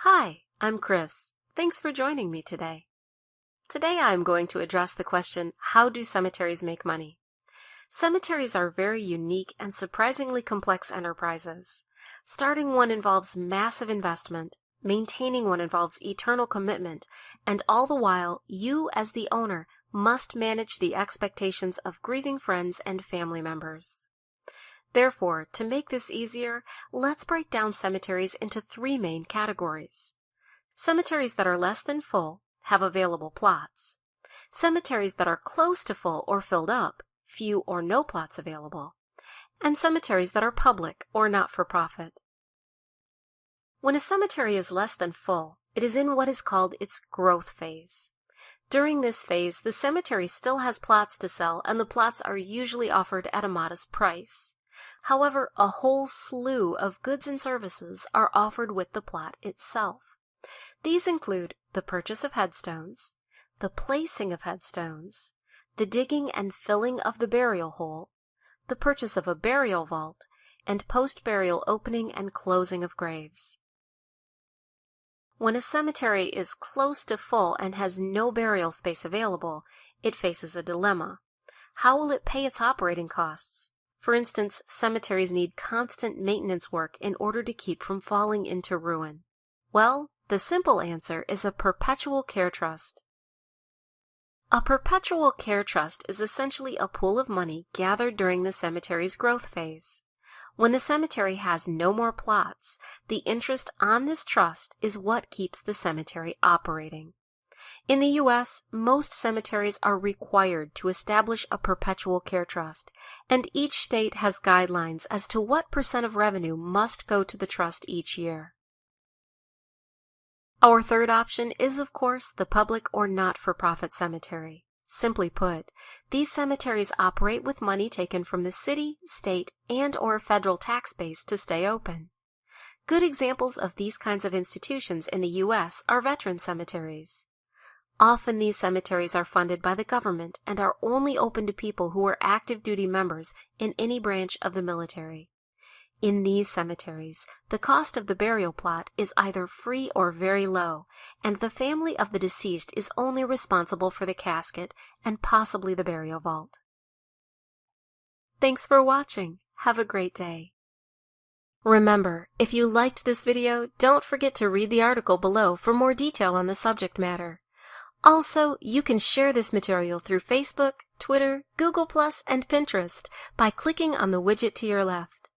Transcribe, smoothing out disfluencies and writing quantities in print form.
Hi, I'm Chris. Thanks for joining me today. Today I'm going to address the question, how do cemeteries make money? Cemeteries are very unique and surprisingly complex enterprises. Starting one involves massive investment, maintaining one involves eternal commitment, and all the while, you as the owner must manage the expectations of grieving friends and family members. Therefore, to make this easier, let's break down cemeteries into three main categories. Cemeteries that are less than full have available plots. Cemeteries that are close to full or filled up, few or no plots available. And cemeteries that are public or not-for-profit. When a cemetery is less than full, it is in what is called its growth phase. During this phase, the cemetery still has plots to sell, and the plots are usually offered at a modest price. However, a whole slew of goods and services are offered with the plot itself. These include the purchase of headstones, the placing of headstones, the digging and filling of the burial hole, the purchase of a burial vault, and post-burial opening and closing of graves. When a cemetery is close to full and has no burial space available, it faces a dilemma. How will it pay its operating costs? For instance, cemeteries need constant maintenance work in order to keep from falling into ruin. Well, the simple answer is a perpetual care trust. A perpetual care trust is essentially a pool of money gathered during the cemetery's growth phase. When the cemetery has no more plots, the interest on this trust is what keeps the cemetery operating. In the U.S., most cemeteries are required to establish a perpetual care trust, and each state has guidelines as to what % of revenue must go to the trust each year. Our third option is, of course, the public or not-for-profit cemetery. Simply put, these cemeteries operate with money taken from the city, state, and/or federal tax base to stay open. Good examples of these kinds of institutions in the U.S. are veteran cemeteries. Often these cemeteries are funded by the government and are only open to people who are active duty members in any branch of the military. In these cemeteries, the cost of the burial plot is either free or very low, and the family of the deceased is only responsible for the casket and possibly the burial vault. Thanks for watching. Have a great day. Remember, if you liked this video, don't forget to read the article below for more detail on the subject matter. Also, you can share this material through Facebook, Twitter, Google+, and Pinterest by clicking on the widget to your left.